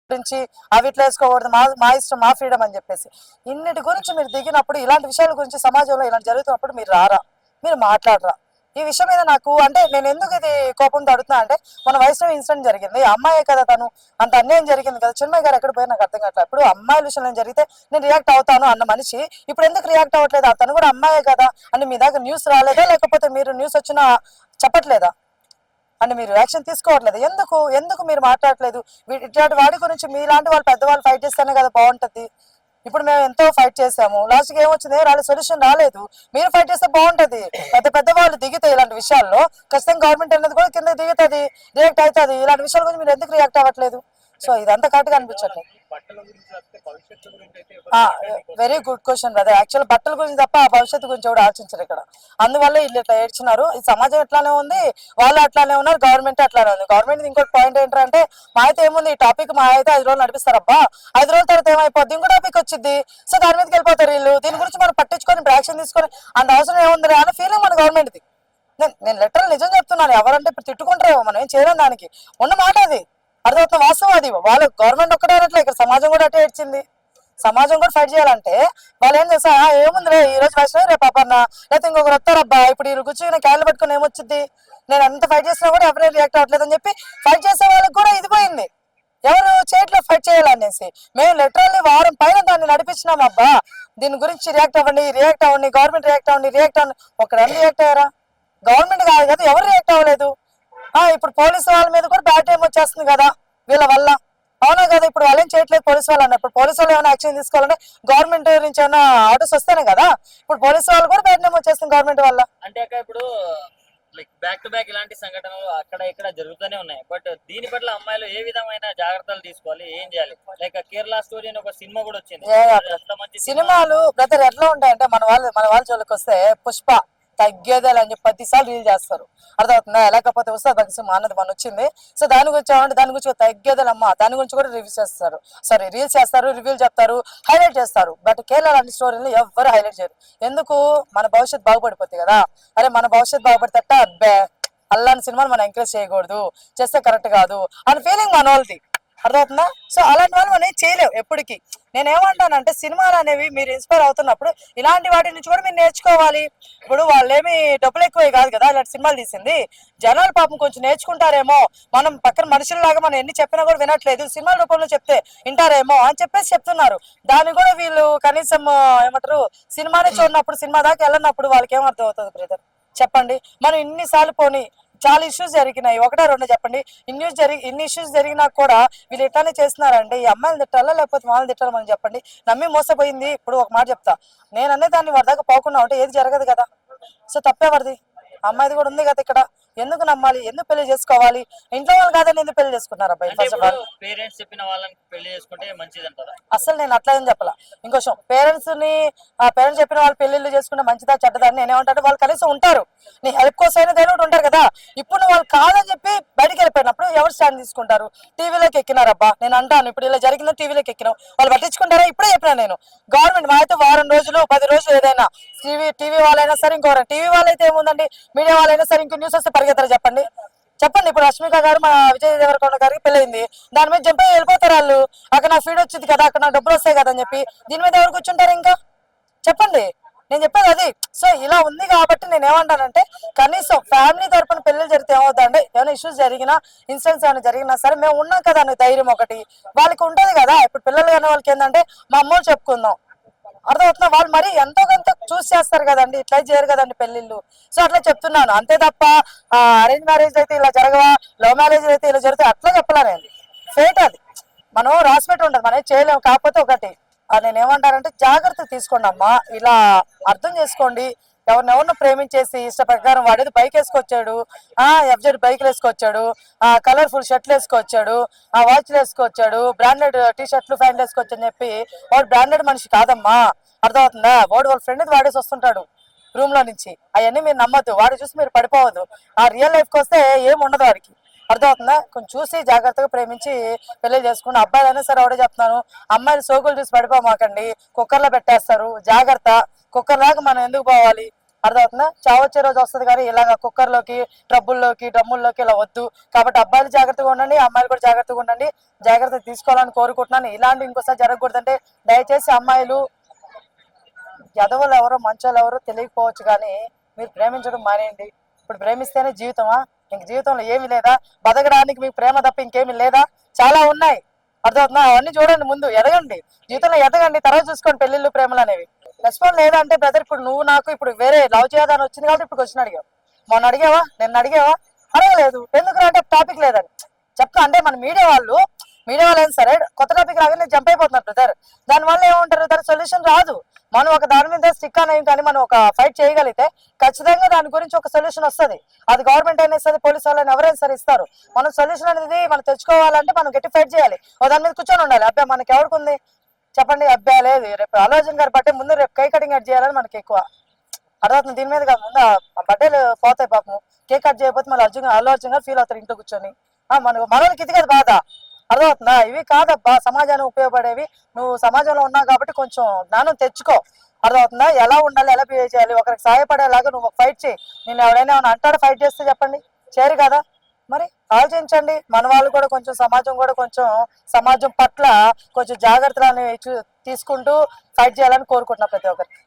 గురించి అవి ఇట్లా వేసుకోకూడదు, మా మా ఇష్టం, మా ఫ్రీడమ్ అని చెప్పేసి ఇన్నిటి గురించి మీరు దిగినప్పుడు, ఇలాంటి విషయాల గురించి సమాజంలో ఇలాంటి జరుగుతున్నప్పుడు మీరు రారా, మీరు మాట్లాడరా? ఈ విషయం మీద నాకు అంటే నేను ఎందుకు ఇది కోపంతో అడుగుతున్నా అంటే, మన వైష్ణవి ఇన్సిడెంట్ జరిగింది, అమ్మాయే కదా తను, అంత అన్యాయం జరిగింది కదా, చిన్మయ్య గారు ఎక్కడ పోయి నాకు అర్థం కావట్లేదు. ఇప్పుడు అమ్మాయిల విషయంలో జరిగితే నేను రియాక్ట్ అవుతాను అన్న మనిషి ఇప్పుడు ఎందుకు రియాక్ట్ అవ్వట్లేదు? తను కూడా అమ్మాయే కదా అని మీ దగ్గర న్యూస్ రాలేదా, లేకపోతే మీరు న్యూస్ వచ్చినా చెప్పట్లేదా అని మీరు యాక్షన్ తీసుకోవట్లేదు? ఎందుకు ఎందుకు మీరు మాట్లాడట్లేదు? ఇట్లాంటి వాడి గురించి మీలాంటి వాళ్ళు పెద్దవాళ్ళు ఫైట్ చేస్తేనే కదా బాగుంటది. ఇప్పుడు మేము ఎంతో ఫైట్ చేసాము, లాస్ట్కి ఏమొచ్చింది? సొల్యూషన్ రాలేదు. మీరు ఫైట్ చేస్తే బాగుంటది. పెద్ద పెద్ద వాళ్ళు దిగితే ఇలాంటి విషయాల్లో ఖచ్చితంగా గవర్నమెంట్ అనేది కూడా కింద దిగుతుంది, రియాక్ట్ అవుతుంది. ఇలాంటి విషయాల గురించి మీరు ఎందుకు రియాక్ట్ అవ్వట్లేదు? సో ఇదంతా కరెక్ట్గా అనిపించట్లేదు. Very good question brother. Actual బట్టల గురించి తప్ప ఆ భవిష్యత్తు గురించి కూడా ఆలోచించారు ఇక్కడ. అందువల్ల వీళ్ళు ఇట్లా ఏడ్చినారు. ఈ సమాజం ఎట్లానే ఉంది, వాళ్ళు అట్లానే ఉన్నారు, గవర్నమెంట్ అట్లానే ఉంది. గవర్నమెంట్ ఇంకోటి పాయింట్ ఏంటంటే, మా అయితే ఏముంది, ఈ టాపిక్ మా అయితే 5 రోజులు నడిపిస్తారబ్బా, 5 రోజుల తర్వాత ఏమైపోద్ది, ఇంకో టాపిక్ వచ్చింది, సో దాని మీదకి వెళ్ళిపోతారు వీళ్ళు. దీని గురించి మనం పట్టించుకొని యాక్షన్ తీసుకొని అంత అవసరం ఏముంది అన్న ఫీలింగ్ మన గవర్నమెంట్ది. నేను లెటర్ నిజం చెప్తున్నాను. ఎవరంటే ఇప్పుడు తిట్టుకుంటారేమో, మనం ఏం చేయలేం దానికి. ఉన్న మాట అది, అర్థమవుతున్న వాస్తవం అది. వాళ్ళు గవర్నమెంట్ ఒక్కటే అనట్లే, ఇక్కడ సమాజం కూడా అటే ఏడ్చింది. సమాజం కూడా ఫైట్ చేయాలంటే వాళ్ళు ఏం చేస్తా, ఏముంది రే, ఈ రోజు వైష్ణవి రేపు అపర్ణ, లేకపోతే ఇంకొకరు వస్తారబ్బా, ఇప్పుడు వీళ్ళు కూర్చొని క్యాన్లు పెట్టుకుని ఏమొచ్చింది, నేను ఎంత ఫైట్ చేసినా కూడా ఎవరైనా రియాక్ట్ అవ్వట్లేదు అని చెప్పి ఫైట్ చేసే వాళ్ళకి కూడా ఇది పోయింది, ఎవరు చేయట్లేదు ఫైట్ చేయాలనేసి. మేము లిటరల్లీ వారం పైన దాన్ని నడిపించినాం. అబ్బా దీని గురించి రియాక్ట్ అవ్వండి, రియాక్ట్ అవ్వండి, గవర్నమెంట్ రియాక్ట్ అవ్వండి, రియాక్ట్ అవ్వండి. ఒకరు రియాక్ట్ అయ్యారా? గవర్నమెంట్ కాదు కదా, ఎవరు రియాక్ట్ అవ్వలేదు. ఇప్పుడు పోలీసు వాళ్ళ మీద కూడా బ్యాడ్ టైం వచ్చేస్తుంది కదా వీళ్ళ వల్ల, అవునా కదా? ఇప్పుడు వాళ్ళు ఏం చేయట్లేదు పోలీసు వాళ్ళు అన్నప్పుడు, పోలీసు వాళ్ళు ఏమైనా యాక్షన్ తీసుకోవాలంటే గవర్నమెంట్ నుంచి ఏమైనా ఆర్డర్స్ వస్తేనే కదా. ఇప్పుడు పోలీసు వాళ్ళు కూడా బ్యాడ్ టైం వచ్చేస్తుంది గవర్నమెంట్ వల్ల. అంటే ఇప్పుడు లైక్ బ్యాక్ టు బ్యాక్ ఇలాంటి సంఘటనలు అక్కడ ఇక్కడ జరుగుతూనే ఉన్నాయి. బట్ దీని పట్ల అమ్మాయిలు ఏ విధమైన జాగ్రత్తలు తీసుకోవాలి, ఏం చేయాలి? లైక్ కేరళ స్టోరీ అని ఒక సినిమా కూడా వచ్చింది. సినిమాలు బ్రదర్ ఎట్లా ఉంటాయంటే, మన వాళ్ళ జోలికి వస్తే పుష్ప తగ్గేదేలు అని చెప్పి 10 సార్లు రీల్ చేస్తారు, అర్థమవుతుందా? లేకపోతే ఉస్తాద్ భగత్ సింగ్ అన్నది మన వచ్చింది, సో దాని గురించి ఏమంటే దాని గురించి తగ్గేదేలమ్మా, దాని గురించి కూడా రివ్యూ చేస్తారు, సారీ రీల్స్ చేస్తారు, రివ్యూలు చెప్తారు, హైలైట్ చేస్తారు. బట్ కేరళ లాంటి స్టోరీని ఎవరు హైలైట్ చేయరు. ఎందుకు? మన భవిష్యత్తు బాగుపడిపోతుంది కదా. అరే మన భవిష్యత్తు బాగుపడితే అబ్బే అలాంటి సినిమాలు మనం ఎంకరేజ్ చేయకూడదు, చేస్తే కరెక్ట్ కాదు అని ఫీలింగ్ మన వాళ్ళది, అర్థమవుతుందా? సో అలాంటి వాళ్ళు మనం చేయలేవు ఎప్పటికీ. నేనేమంటానంటే, సినిమాలు అనేవి మీరు ఇన్స్పైర్ అవుతున్నప్పుడు ఇలాంటి వాటి నుంచి కూడా మీరు నేర్చుకోవాలి. ఇప్పుడు వాళ్ళేమి డబ్బులు ఎక్కువే కాదు కదా ఇలాంటి సినిమాలు తీసింది, జనాలు పాపం కొంచెం నేర్చుకుంటారేమో, మనం పక్కన మనుషుల్లాగా మనం ఎన్ని చెప్పినా కూడా వినట్లేదు, సినిమాల రూపంలో చెప్తే వింటారేమో అని చెప్పేసి చెప్తున్నారు. దాన్ని కూడా వీళ్ళు కనీసం ఏమంటారు, సినిమానే చూడనప్పుడు, సినిమా దాకా వెళ్ళినప్పుడు వాళ్ళకి ఏమర్థం అవుతుంది బ్రదర్ చెప్పండి? మనం ఇన్నిసార్లు పోనీ చాలా ఇష్యూస్ జరిగినాయి, ఒకటా రెండో చెప్పండి. ఇన్ని ఇష్యూస్ జరిగినా కూడా వీళ్ళు ఎట్లానే చేస్తున్నారంటే, ఈ అమ్మాయిలు తిట్టాలా లేకపోతే వాళ్ళని తిట్టాలా మనం చెప్పండి? నమ్మి మోసపోయింది. ఇప్పుడు ఒక మాట చెప్తా, నేను అనే దాన్ని వాడి దాకా పోకుండా ఉంటే ఏది జరగదు కదా. సో తప్పేవాడిది, అమ్మాయిది కూడా ఉంది కదా ఇక్కడ. ఎందుకు నమ్మాలి, ఎందుకు పెళ్లి చేసుకోవాలి? ఇంట్లో వాళ్ళు కాదని ఎందుకు పెళ్లి చేసుకున్నారు అబ్బాయి? ఫస్ట్ ఆఫ్ ఆల్ పేరెంట్స్ చెప్పిన వాళ్ళని పెళ్లి చేసుకుంటే మంచిది అంటారా? అసలు నేను అట్లా ఏం చెప్పాల. ఇంకోసం పేరెంట్స్ చెప్పిన వాళ్ళు పెళ్లిళ్ళు చేసుకుంటే మంచిదా చెడ్డదా అని నేనేమంటే, వాళ్ళు కనీసం ఉంటారు, నీ హెల్ప్ కోసం అయినా ఉంటారు కదా. ఇప్పుడు వాళ్ళు కాదని చెప్పి బయటికి వెళ్ళిపోయినప్పుడు ఎవరు స్టాండ్ తీసుకుంటారు? టీవీలోకి ఎక్కినారబ్బా, నేను అంటాను ఇప్పుడు ఇలా జరిగిందో టీవీలోకి ఎక్కినాం, వాళ్ళు పట్టించుకుంటారా? ఇప్పుడే చెప్పినా నేను, గవర్నమెంట్ మా అయితే వారం రోజులు 10 రోజులు ఏదైనా టీవీ వాళ్ళైనా సరే, ఇంకోరు టీవీ వాళ్ళైతే ఏముందండి, మీడియా వాళ్ళైనా సరే, ఇంకో న్యూస్ వస్తే పరిగెత్తారా చెప్పండి? ఇప్పుడు రష్మిక గారు మన విజయ్ దేవరకొండ గారికి పెళ్ళైంది, దాని మీద జంప్ వెళ్ళిపోతారు వాళ్ళు. అక్కడ నాకు ఫీడ్ వచ్చింది కదా, అక్కడ నాకు డబ్బులు వస్తాయి కదా అని చెప్పి దీని మీద ఎవరు కూర్చుంటారు ఇంకా చెప్పండి? నేను చెప్పేది అది. సో ఇలా ఉంది కాబట్టి నేను ఏమంటానంటే, కనీసం ఫ్యామిలీ తరపున పెళ్లి జరిగితే ఏమవుతుందంటే, ఏమైనా ఇష్యూస్ జరిగినా, ఇన్సిడెంట్స్ ఏమైనా జరిగినా సరే మేము ఉన్నాం కదా అనే ధైర్యం ఒకటి వాళ్ళకి ఉంటుంది కదా. ఇప్పుడు పిల్లలు కానీ వాళ్ళకి ఏంటంటే, మా అమ్మోళ్ళు చెప్పుకుందాం, అర్థమవుతున్నా, వాళ్ళు మరి ఎంతో కొంత చూస్ చేస్తారు కదండి, ఇట్లా చేయరు కదండి పెళ్లిళ్ళు. సో అట్లా చెప్తున్నాను అంతే తప్ప అరేంజ్ మ్యారేజ్ అయితే ఇలా జరగవా, లవ్ మ్యారేజ్ అయితే ఇలా జరుగుతాయి అట్లా చెప్పలేనండి. ఫేట్ అది, మనం రాసిపెట్టి ఉంటుంది, మనం చేయలేము. కాకపోతే ఒకటి నేనేమంటానంటే, జాగ్రత్త తీసుకోండి అమ్మా, ఇలా అర్థం చేసుకోండి. ఎవరినెవరిని ప్రేమించేసి ఇష్ట ప్రకారం వాడేది బైక్ వేసుకొచ్చాడు, FZ బైక్లు వేసుకొచ్చాడు, కలర్ఫుల్ షర్ట్లు వేసుకొచ్చాడు, వాచ్లు వేసుకొచ్చాడు, బ్రాండెడ్ టీ షర్ట్లు ప్యాంట్లు వేసుకొచ్చని చెప్పి వాడు బ్రాండెడ్ మనిషి కాదమ్మా, అర్థమవుతుందా? వాళ్ళ ఫ్రెండ్ వాడేసి వస్తుంటాడు రూమ్ లో నుంచి. అవన్నీ మీరు నమ్మద్దు, వాడు చూసి మీరు పడిపోవద్దు. ఆ రియల్ లైఫ్కి వస్తే ఏం ఉండదు వాడికి, అర్థమవుతుందా? కొంచెం చూసి జాగ్రత్తగా ప్రేమించి పెళ్లి చేసుకుని, అబ్బాయిలైనా సరే ఒకటే చెప్తున్నాను, అమ్మాయిలు సోకులు చూసి పడిపోమాకండి, కుక్కర్లో పెట్టేస్తారు, జాగ్రత్త. కుక్కర్ లాగా మనం ఎందుకు పోవాలి? అర్థమవుతుందా? చావొచ్చే రోజు వస్తుంది కానీ ఇలాగ కుక్కర్లోకి డ్రమ్ముల్లోకి ఇలా వద్దు. కాబట్టి అబ్బాయిలు జాగ్రత్తగా ఉండండి, అమ్మాయిలు కూడా జాగ్రత్తగా ఉండండి. జాగ్రత్త తీసుకోవాలని కోరుకుంటున్నాను. ఇలాంటి ఇంకోసారి జరగకూడదంటే దయచేసి అమ్మాయిలు ఎదవలు ఎవరో మంచోళ్ళు ఎవరో తెలియకపోవచ్చు కానీ మీరు ప్రేమించడం మానేయండి. ఇప్పుడు ప్రేమిస్తేనే జీవితమా? ఇంక జీవితంలో ఏమీ లేదా? బతకడానికి మీకు ప్రేమ తప్ప ఇంకేమీ లేదా? చాలా ఉన్నాయి. అర్థమవుతుందా? అవన్నీ చూడండి, ముందు ఎదగండి, జీవితంలో ఎదగండి, తర్వాత చూసుకోండి పెళ్లిళ్ళు ప్రేమలు అనేవి. రెస్పాన్స్ లేదా అంటే బ్రదర్ ఇప్పుడు నువ్వు నాకు ఇప్పుడు వేరే లవ్ చేయదని వచ్చింది కాబట్టి ఇప్పుడు క్వశ్చన్ అడిగావు. మొన్న అడిగావా? నిన్న అడిగావా? అడగలేదు. ఎందుకు అంటే టాపిక్ లేదని చెప్తా. అంటే మన మీడియా వాళ్ళు అయినా సరే కొత్త టాపిక్ రాగానే జంప్ అయిపోతున్నారు బ్రదర్. దానివల్ల ఏమంటారు, దాని సొల్యూషన్ రాదు. మనం ఒక దాని మీద స్టిక్ అనేవి కానీ మనం ఒక ఫైట్ చేయగలిగితే ఖచ్చితంగా దాని గురించి ఒక సొల్యూషన్ వస్తుంది. అది గవర్నమెంట్ అయినా ఇస్తుంది, పోలీసు వాళ్ళని ఎవరైనా సరే ఇస్తారు. మనం సొల్యూషన్ అనేది మనం తెచ్చుకోవాలంటే మనం గట్టి ఫైట్ చేయాలి. ఓ దాని మీద కూర్చొని ఉండాలి. అబ్బాయి మనకి ఎవరికి ఉంది చెప్పండి? అబ్బాయి లేదు. రేపు అల్లు గారి బర్త్డే ముందు రేపు కేక్ కటింగ్ కట్ చేయాలని మనకి ఎక్కువ అర్థమవుతుంది. దీని మీద కాదు, ముందు బర్త్డేలు పోతాయి పాపం. కేక్ కట్ చేయకపోతే మళ్ళీ అల్లు అర్జున్ గారు ఫీల్ అవుతారు ఇంట్లో కూర్చొని. మనోళ్ళకి ఇది కదా బాధ. అర్థమవుతుందా? ఇవి కాదబ్బా సమాజానికి ఉపయోగపడేవి. నువ్వు సమాజంలో ఉన్నావు కాబట్టి కొంచెం జ్ఞానం తెచ్చుకో. అర్థమవుతుందా? ఎలా ఉండాలి, ఎలా బిహేవ్ చేయాలి, ఒకరికి సహాయపడేలాగా నువ్వు ఫైట్ చేయి. నేను ఎవరైనా అంటాడు ఫైట్ చేస్తే చెప్పండి, చేయరు కదా. మరి ఆలోచించండి. మన వాళ్ళు కూడా కొంచెం సమాజం పట్ల కొంచెం జాగ్రత్తలు అనేవి తీసుకుంటూ ఫైట్ చేయాలని కోరుకుంటున్నా ప్రతి ఒక్కరికి.